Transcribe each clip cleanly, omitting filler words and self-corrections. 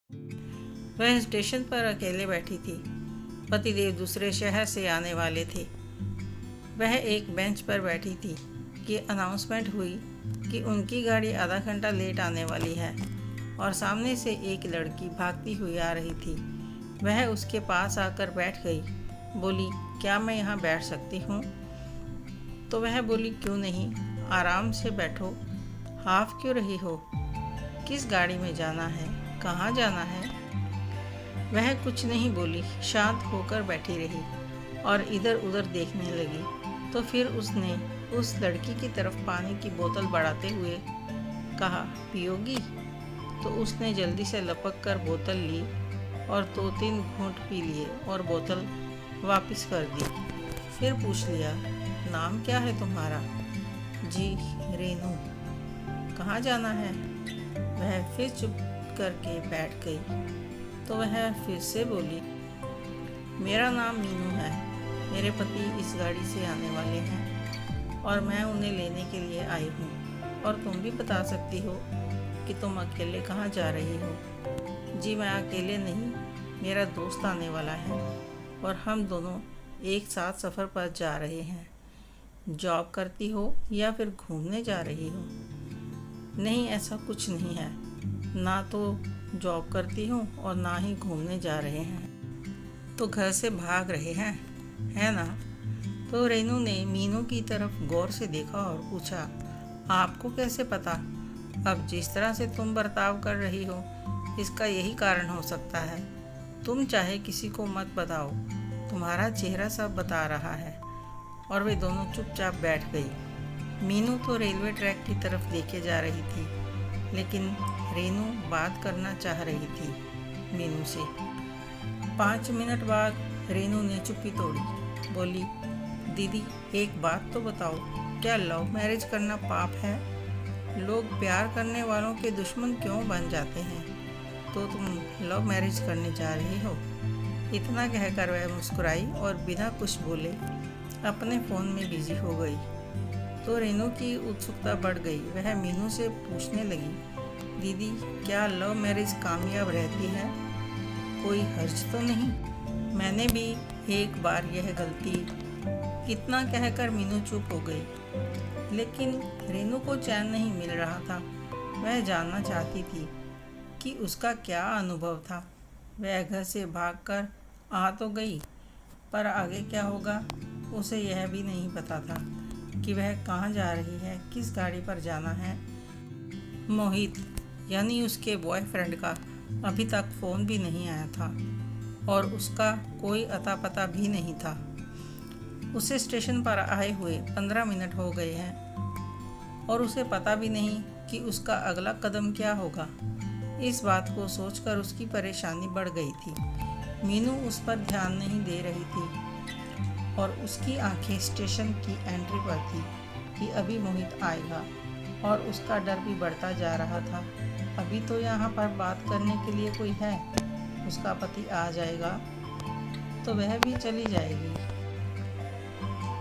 वह स्टेशन पर अकेले बैठी थी। पतिदेव दूसरे शहर से आने वाले थे। वह एक बेंच पर बैठी थी कि अनाउंसमेंट हुई कि उनकी गाड़ी आधा घंटा लेट आने वाली है और सामने से एक लड़की भागती हुई आ रही थी। वह उसके पास आकर बैठ गई। बोली, क्या मैं यहाँ बैठ सकती हूँ? तो वह बोली, क्यों नहीं, आराम से बैठो। हाफ क्यों रही हो? किस गाड़ी में जाना है? कहाँ जाना है? वह कुछ नहीं बोली, शांत होकर बैठी रही और इधर उधर देखने लगी। तो फिर उसने उस लड़की की तरफ पानी की बोतल बढ़ाते हुए कहा, पियोगी? तो उसने जल्दी से लपक कर बोतल ली और 2-3 घूंट पी लिए और बोतल वापस कर दी। फिर पूछ लिया, नाम क्या है तुम्हारा? जी, रेनू। कहाँ जाना है? वह फिर चुप करके बैठ गई। तो वह फिर से बोली, मेरा नाम मीनू है। मेरे पति इस गाड़ी से आने वाले हैं और मैं उन्हें लेने के लिए आई हूँ। और तुम भी बता सकती हो कि तुम अकेले कहाँ जा रही हो। जी, मैं अकेले नहीं, मेरा दोस्त आने वाला है और हम दोनों एक साथ सफ़र पर जा रहे हैं। जॉब करती हो या फिर घूमने जा रही हो? नहीं, ऐसा कुछ नहीं है। ना तो जॉब करती हूँ और ना ही घूमने जा रहे हैं। तो घर से भाग रहे हैं, है ना? तो रेनू ने मीनू की तरफ गौर से देखा और पूछा, आपको कैसे पता? अब जिस तरह से तुम बर्ताव कर रही हो, इसका यही कारण हो सकता है। तुम चाहे किसी को मत बताओ, तुम्हारा चेहरा सब बता रहा है। और वे दोनों चुपचाप बैठ गई। मीनू तो रेलवे ट्रैक की तरफ देखे जा रही थी, लेकिन रेनू बात करना चाह रही थी मीनू से। 5 मिनट बाद रेनू ने चुप्पी तोड़ी। बोली, दीदी, एक बात तो बताओ, क्या लव मैरिज करना पाप है? लोग प्यार करने वालों के दुश्मन क्यों बन जाते हैं? तो तुम लव मैरिज करने जा रही हो? इतना कहकर वह मुस्कुराई और बिना कुछ बोले अपने फ़ोन में बिजी हो गई। तो रेनू की उत्सुकता बढ़ गई। वह मीनू से पूछने लगी, दीदी, क्या लव मैरिज कामयाब रहती है? कोई हर्ज तो नहीं? मैंने भी एक बार यह गलती। इतना कहकर मीनू चुप हो गई। लेकिन रेनू को चैन नहीं मिल रहा था। वह जानना चाहती थी कि उसका क्या अनुभव था। वह घर से भागकर आ तो गई, पर आगे क्या होगा उसे यह भी नहीं पता था कि वह कहाँ जा रही है, किस गाड़ी पर जाना है। मोहित यानी उसके बॉयफ्रेंड का अभी तक फ़ोन भी नहीं आया था और उसका कोई अता पता भी नहीं था। उसे स्टेशन पर आए हुए 15 मिनट हो गए हैं और उसे पता भी नहीं कि उसका अगला कदम क्या होगा। इस बात को सोचकर उसकी परेशानी बढ़ गई थी। मीनू उस पर ध्यान नहीं दे रही थी और उसकी आंखें स्टेशन की एंट्री पर थी कि अभी मोहित आएगा और उसका डर भी बढ़ता जा रहा था। अभी तो यहाँ पर बात करने के लिए कोई है, उसका पति आ जाएगा तो वह भी चली जाएगी,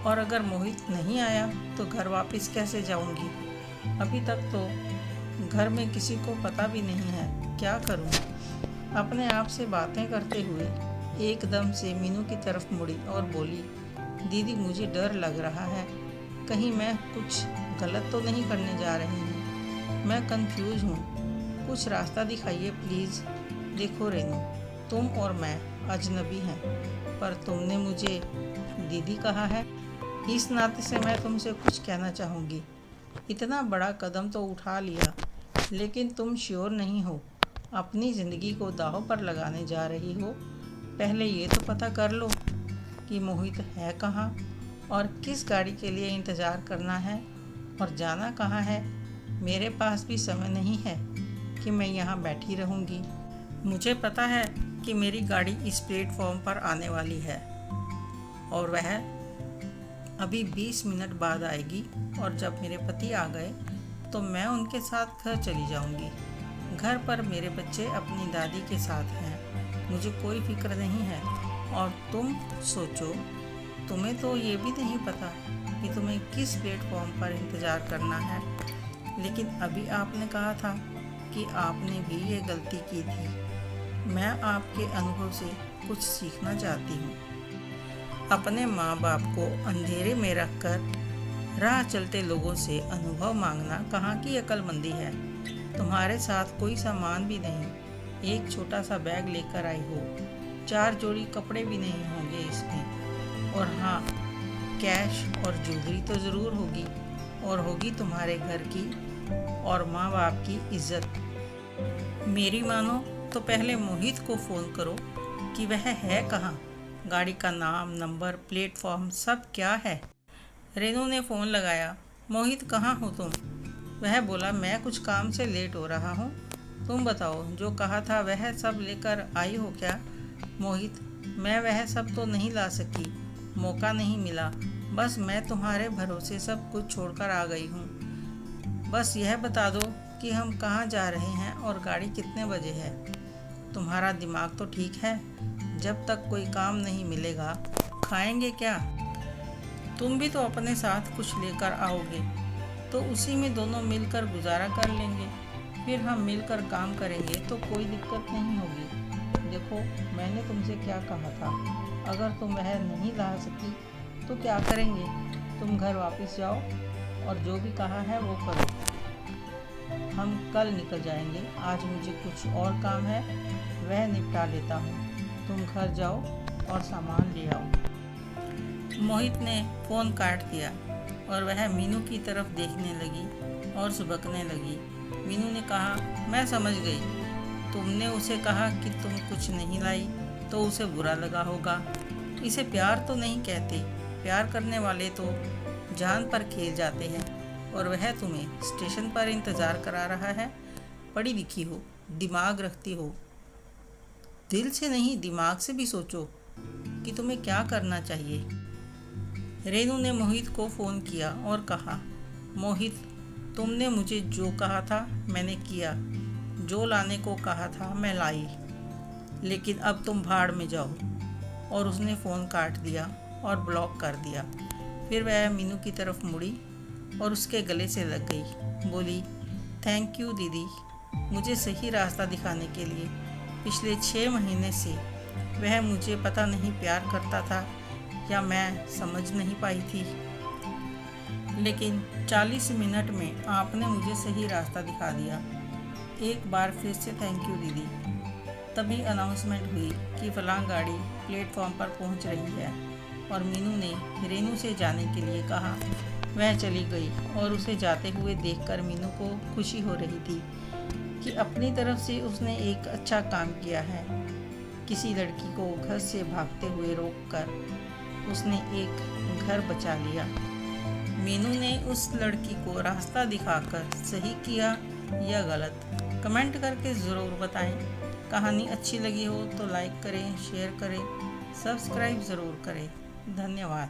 और अगर मोहित नहीं आया तो घर वापस कैसे जाऊँगी? अभी तक तो घर में किसी को पता भी नहीं है, क्या करूँ? अपने आप से बातें करते हुए एकदम से मीनू की तरफ मुड़ी और बोली, दीदी, मुझे डर लग रहा है, कहीं मैं कुछ गलत तो नहीं करने जा रही हूँ। मैं कंफ्यूज हूँ, कुछ रास्ता दिखाइए प्लीज़। देखो रेनू, तुम और मैं अजनबी हैं, पर तुमने मुझे दीदी कहा है, इस नाते से मैं तुमसे कुछ कहना चाहूँगी। इतना बड़ा कदम तो उठा लिया, लेकिन तुम श्योर नहीं हो, अपनी ज़िंदगी को दांव पर लगाने जा रही हो। पहले ये तो पता कर लो कि मोहित है कहाँ और किस गाड़ी के लिए इंतज़ार करना है और जाना कहाँ है। मेरे पास भी समय नहीं है कि मैं यहाँ बैठी रहूँगी। मुझे पता है कि मेरी गाड़ी इस प्लेटफॉर्म पर आने वाली है और वह अभी 20 मिनट बाद आएगी, और जब मेरे पति आ गए तो मैं उनके साथ घर चली जाऊँगी। घर पर मेरे बच्चे अपनी दादी के साथ हैं, मुझे कोई फिक्र नहीं है। और तुम सोचो, तुम्हें तो ये भी नहीं पता कि तुम्हें किस प्लेटफॉर्म पर इंतज़ार करना है, लेकिन अभी आपने कहा था कि आपने भी ये गलती की थी। मैं आपके अनुभव से कुछ सीखना चाहती हूँ। अपने माँ बाप को अंधेरे में रखकर राह चलते लोगों से अनुभव मांगना कहाँ की अक्लमंदी है। तुम्हारे साथ कोई सामान भी नहीं, एक छोटा सा बैग लेकर आई हो, 4 जोड़ी कपड़े भी नहीं होंगे इसमें, और हाँ, कैश और ज्वेलरी तो ज़रूर होगी, और होगी तुम्हारे घर की और माँ बाप की इज्जत। मेरी मानो तो पहले मोहित को फ़ोन करो कि वह है कहाँ, गाड़ी का नाम, नंबर, प्लेटफॉर्म सब क्या है। रेनू ने फ़ोन लगाया। मोहित, कहाँ हो तुम? वह बोला, मैं कुछ काम से लेट हो रहा हूँ। तुम बताओ, जो कहा था वह सब लेकर आई हो क्या? मोहित, मैं वह सब तो नहीं ला सकी, मौका नहीं मिला। बस मैं तुम्हारे भरोसे सब कुछ छोड़कर आ गई हूँ। बस यह बता दो कि हम कहाँ जा रहे हैं और गाड़ी कितने बजे है। तुम्हारा दिमाग तो ठीक है? जब तक कोई काम नहीं मिलेगा खाएंगे क्या? तुम भी तो अपने साथ कुछ लेकर आओगे, तो उसी में दोनों मिलकर गुजारा कर लेंगे। फिर हम मिलकर काम करेंगे तो कोई दिक्कत नहीं होगी। देखो, मैंने तुमसे क्या कहा था, अगर तुम वह नहीं ला सकी तो क्या करेंगे? तुम घर वापस जाओ और जो भी कहा है वो करो। हम कल निकल जाएंगे। आज मुझे कुछ और काम है, वह निपटा लेता हूँ। तुम घर जाओ और सामान ले आओ। मोहित ने फ़ोन काट दिया और वह मीनू की तरफ देखने लगी और सुबकने लगी। मीनू ने कहा, मैं समझ गई, तुमने उसे कहा कि तुम कुछ नहीं लाई तो उसे बुरा लगा होगा। इसे प्यार तो नहीं कहते, प्यार करने वाले तो जान पर खेल जाते हैं, और वह तुम्हें स्टेशन पर इंतज़ार करा रहा है। पढ़ी लिखी हो, दिमाग रखती हो, दिल से नहीं दिमाग से भी सोचो कि तुम्हें क्या करना चाहिए। रेनू ने मोहित को फ़ोन किया और कहा, मोहित, तुमने मुझे जो कहा था मैंने किया, जो लाने को कहा था मैं लाई, लेकिन अब तुम भाड़ में जाओ। और उसने फ़ोन काट दिया और ब्लॉक कर दिया। फिर वह मीनू की तरफ मुड़ी और उसके गले से लग गई। बोली, थैंक यू दीदी, मुझे सही रास्ता दिखाने के लिए। पिछले 6 महीने से वह मुझे पता नहीं प्यार करता था या मैं समझ नहीं पाई थी, लेकिन 40 मिनट में आपने मुझे सही रास्ता दिखा दिया। एक बार फिर से थैंक यू दीदी। तभी अनाउंसमेंट हुई कि फलां गाड़ी प्लेटफॉर्म पर पहुंच रही है, और मीनू ने रेनू से जाने के लिए कहा। वह चली गई और उसे जाते हुए देखकर मीनू को खुशी हो रही थी कि अपनी तरफ से उसने एक अच्छा काम किया है। किसी लड़की को घर से भागते हुए रोककर उसने एक घर बचा लिया। मीनू ने उस लड़की को रास्ता दिखाकर सही किया या गलत, कमेंट करके ज़रूर बताएं। कहानी अच्छी लगी हो तो लाइक करें, शेयर करें, सब्सक्राइब ज़रूर करें। धन्यवाद।